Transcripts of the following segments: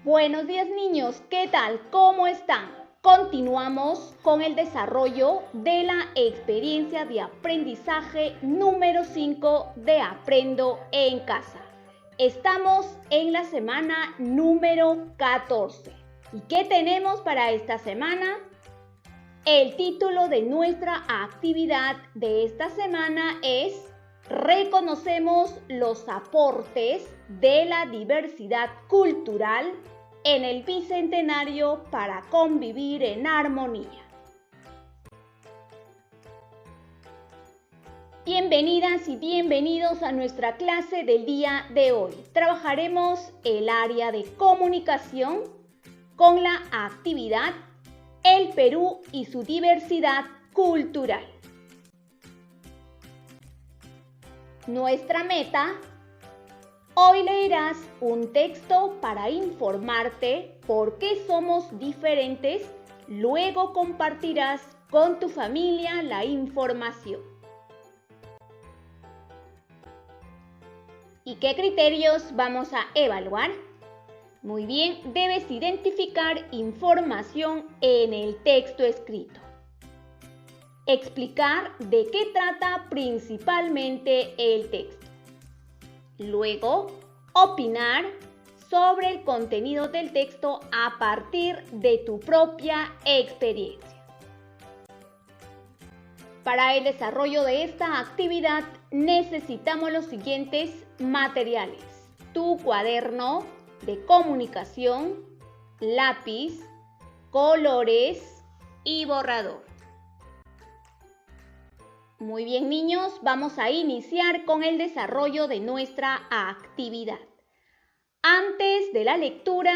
Buenos días niños, ¿qué tal? ¿Cómo están? Continuamos con el desarrollo de la experiencia de aprendizaje número 5 de Aprendo en Casa. Estamos en la semana número 14. ¿Y qué tenemos para esta semana? El título de nuestra actividad de esta semana es Reconocemos los aportes de la diversidad cultural en el Bicentenario para convivir en armonía. Bienvenidas y bienvenidos a nuestra clase del día de hoy. Trabajaremos el área de comunicación con la actividad El Perú y su diversidad cultural. Nuestra meta: hoy leerás un texto para informarte por qué somos diferentes, luego compartirás con tu familia la información. ¿Y qué criterios vamos a evaluar? Muy bien, debes identificar información en el texto escrito. Explicar de qué trata principalmente el texto. Luego, opinar sobre el contenido del texto a partir de tu propia experiencia. Para el desarrollo de esta actividad necesitamos los siguientes materiales: tu cuaderno de comunicación, lápiz, colores y borrador. Muy bien niños, vamos a iniciar con el desarrollo de nuestra actividad. Antes de la lectura,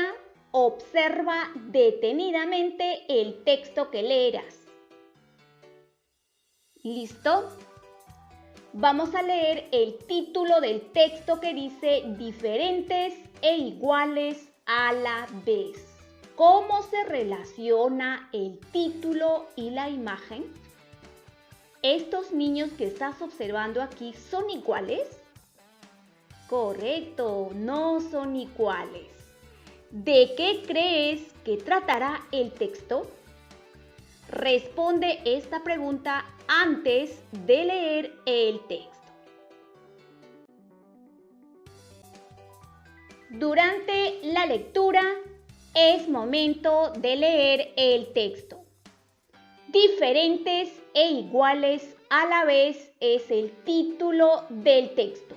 observa detenidamente el texto que leerás. ¿Listo? Vamos a leer el título del texto que dice diferentes e iguales a la vez. ¿Cómo se relaciona el título y la imagen? ¿Estos niños que estás observando aquí son iguales? Correcto, no son iguales. ¿De qué crees que tratará el texto? Responde esta pregunta antes de leer el texto. Durante la lectura es momento de leer el texto. Diferentes e iguales a la vez es el título del texto.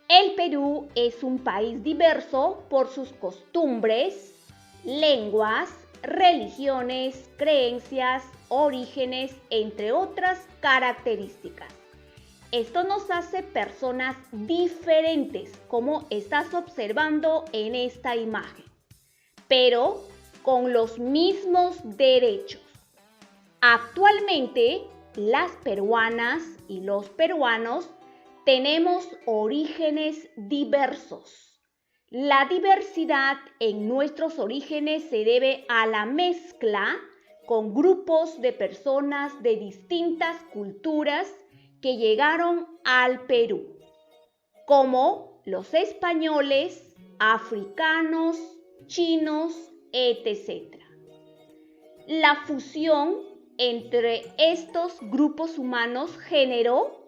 El Perú es un país diverso por sus costumbres, lenguas, religiones, creencias, orígenes, entre otras características. Esto nos hace personas diferentes, como estás observando en esta imagen, pero con los mismos derechos. Actualmente, las peruanas y los peruanos tenemos orígenes diversos. La diversidad en nuestros orígenes se debe a la mezcla con grupos de personas de distintas culturas que llegaron al Perú, como los españoles, africanos, chinos, etc. La fusión entre estos grupos humanos generó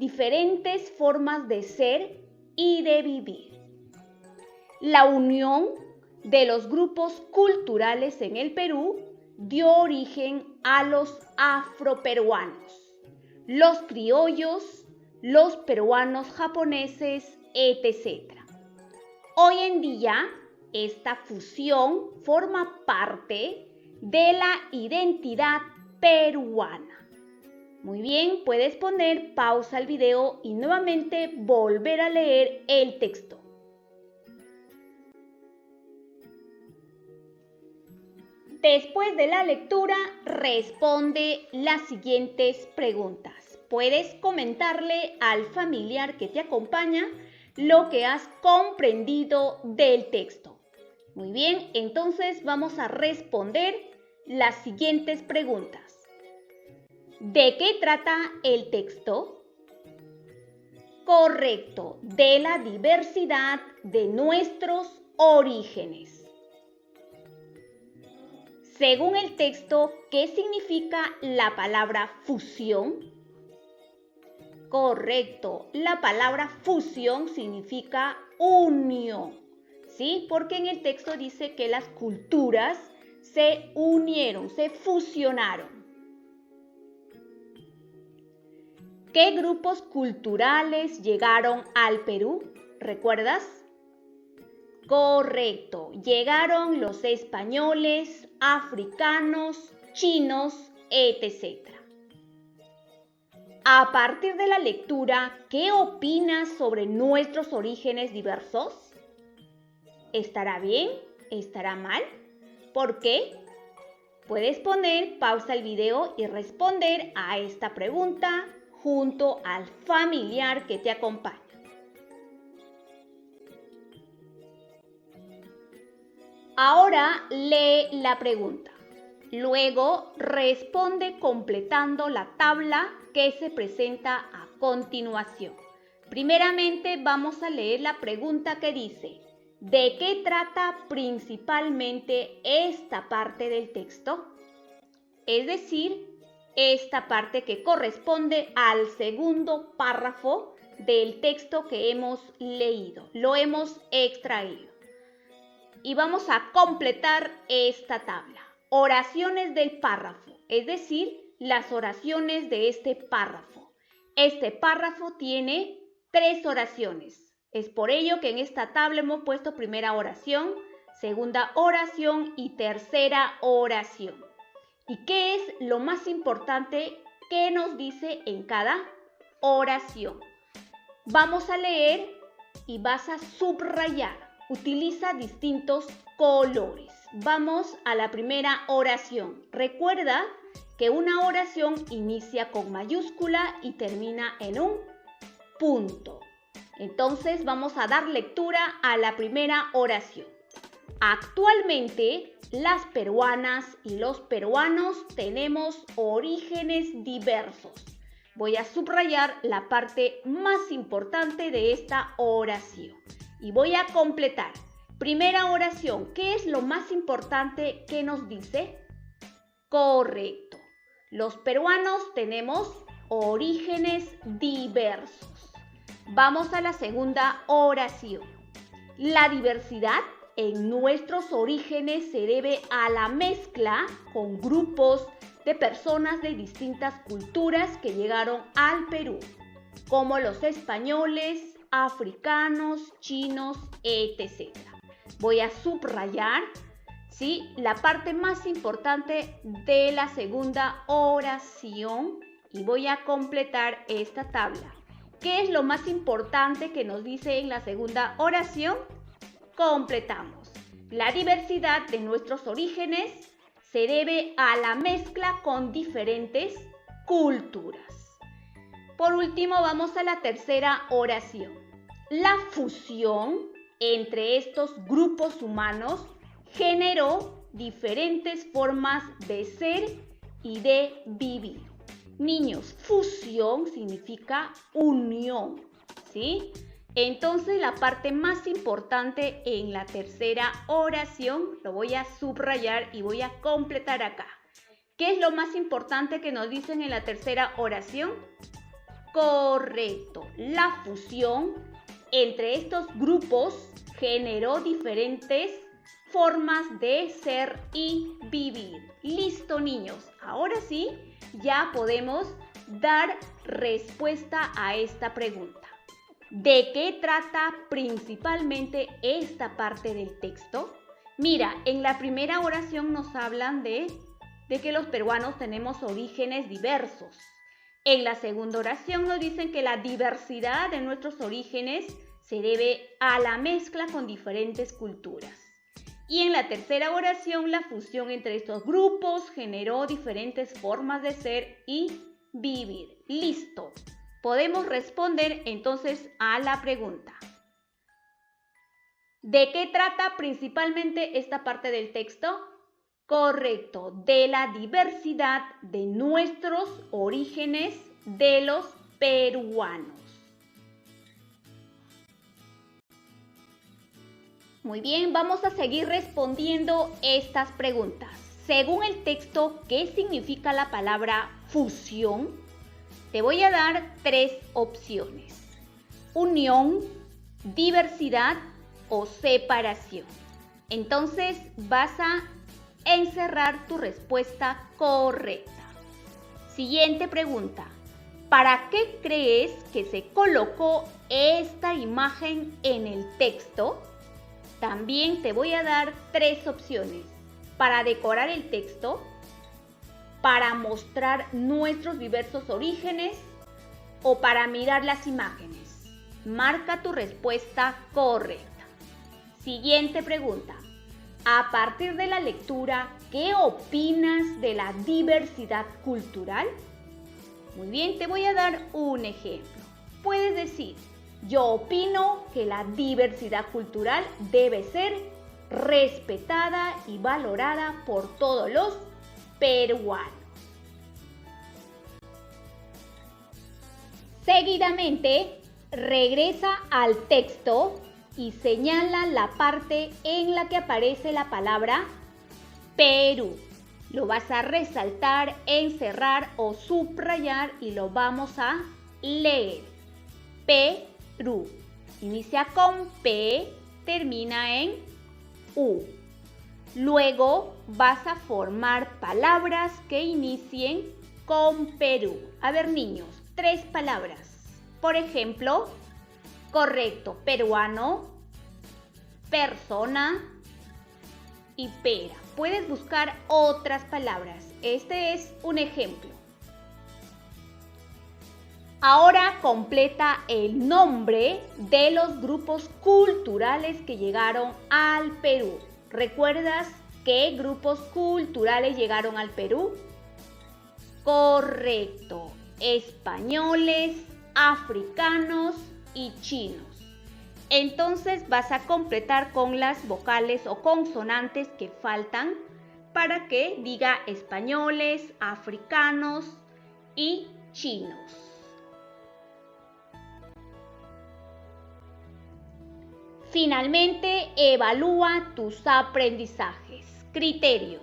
diferentes formas de ser y de vivir. La unión de los grupos culturales en el Perú dio origen a los afroperuanos, los criollos, los peruanos japoneses, etc. Hoy en día, esta fusión forma parte de la identidad peruana. Muy bien, puedes poner pausa al video y nuevamente volver a leer el texto. Después de la lectura, responde las siguientes preguntas. Puedes comentarle al familiar que te acompaña lo que has comprendido del texto. Muy bien, entonces vamos a responder las siguientes preguntas. ¿De qué trata el texto? Correcto, de la diversidad de nuestros orígenes. Según el texto, ¿qué significa la palabra fusión? Correcto, la palabra fusión significa unión, ¿sí? Porque en el texto dice que las culturas se unieron, se fusionaron. ¿Qué grupos culturales llegaron al Perú? ¿Recuerdas? Correcto, llegaron los españoles, africanos, chinos, etc. A partir de la lectura, ¿qué opinas sobre nuestros orígenes diversos? ¿Estará bien? ¿Estará mal? ¿Por qué? Puedes poner pausa el video y responder a esta pregunta junto al familiar que te acompaña. Ahora lee la pregunta. Luego responde completando la tabla que se presenta a continuación. Primeramente vamos a leer la pregunta que dice: ¿de qué trata principalmente esta parte del texto? Es decir, esta parte que corresponde al segundo párrafo del texto que hemos leído. Lo hemos extraído. Y vamos a completar esta tabla. Oraciones del párrafo, es decir, las oraciones de este párrafo. Este párrafo tiene 3 oraciones. Es por ello que en esta tabla hemos puesto primera oración, segunda oración y tercera oración. ¿Y qué es lo más importante que nos dice en cada oración? Vamos a leer y vas a subrayar. Utiliza distintos colores. Vamos a la primera oración. Recuerda que una oración inicia con mayúscula y termina en un punto. Entonces vamos a dar lectura a la primera oración. Actualmente, las peruanas y los peruanos tenemos orígenes diversos. Voy a subrayar la parte más importante de esta oración y voy a completar. Primera oración, ¿qué es lo más importante que nos dice? Correcto. Los peruanos tenemos orígenes diversos. Vamos a la segunda oración. La diversidad en nuestros orígenes se debe a la mezcla con grupos de personas de distintas culturas que llegaron al Perú, como los españoles, africanos, chinos, etc. Voy a subrayar, ¿sí?, la parte más importante de la segunda oración y voy a completar esta tabla. ¿Qué es lo más importante que nos dice en la segunda oración? Completamos. La diversidad de nuestros orígenes se debe a la mezcla con diferentes culturas. Por último, vamos a la tercera oración. La fusión entre estos grupos humanos generó diferentes formas de ser y de vivir. Niños, fusión significa unión, ¿sí? Entonces, la parte más importante en la tercera oración lo voy a subrayar y voy a completar acá. ¿Qué es lo más importante que nos dicen en la tercera oración? Correcto. La fusión entre estos grupos generó diferentes formas de ser y vivir. Listo, niños. Ahora sí, ya podemos dar respuesta a esta pregunta. ¿De qué trata principalmente esta parte del texto? Mira, en la primera oración nos hablan de que los peruanos tenemos orígenes diversos. En la segunda oración nos dicen que la diversidad de nuestros orígenes se debe a la mezcla con diferentes culturas. Y en la tercera oración, la fusión entre estos grupos generó diferentes formas de ser y vivir. Listo. Podemos responder entonces a la pregunta. ¿De qué trata principalmente esta parte del texto? Correcto, de la diversidad de nuestros orígenes de los peruanos. Muy bien, vamos a seguir respondiendo estas preguntas. según el texto, ¿qué significa la palabra fusión? Te voy a dar 3 opciones: unión, diversidad o separación. Entonces vas a encerrar tu respuesta correcta. Siguiente pregunta. ¿Para qué crees que se colocó esta imagen en el texto? También te voy a dar 3 opciones: para decorar el texto, para mostrar nuestros diversos orígenes o para mirar las imágenes. Marca tu respuesta correcta. Siguiente pregunta. A partir de la lectura, ¿qué opinas de la diversidad cultural? Muy bien, te voy a dar un ejemplo. Puedes decir: yo opino que la diversidad cultural debe ser respetada y valorada por todos los peruanos. Seguidamente, regresa al texto y señala la parte en la que aparece la palabra Perú. Lo vas a resaltar, encerrar o subrayar y lo vamos a leer. Perú. Inicia con P, termina en U. Luego vas a formar palabras que inicien con Perú. A ver, niños, 3 palabras. Por ejemplo, correcto, peruano, persona y pera. Puedes buscar otras palabras. Este es un ejemplo. Ahora completa el nombre de los grupos culturales que llegaron al Perú. ¿Recuerdas qué grupos culturales llegaron al Perú? Correcto, españoles, africanos y chinos. Entonces vas a completar con las vocales o consonantes que faltan para que diga españoles, africanos y chinos. Finalmente, evalúa tus aprendizajes. Criterios.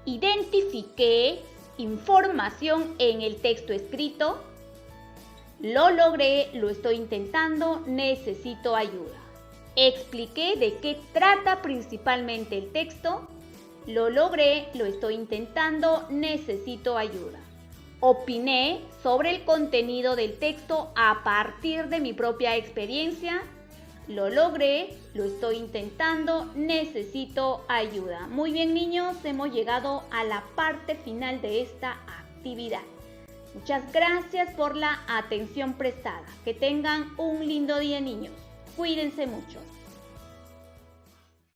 Identifiqué información en el texto escrito. Lo logré, lo estoy intentando, necesito ayuda. Expliqué de qué trata principalmente el texto. Lo logré, lo estoy intentando, necesito ayuda. Opiné sobre el contenido del texto a partir de mi propia experiencia. Lo logré, lo estoy intentando, necesito ayuda. Muy bien, niños, hemos llegado a la parte final de esta actividad. Muchas gracias por la atención prestada. Que tengan un lindo día, niños. Cuídense mucho.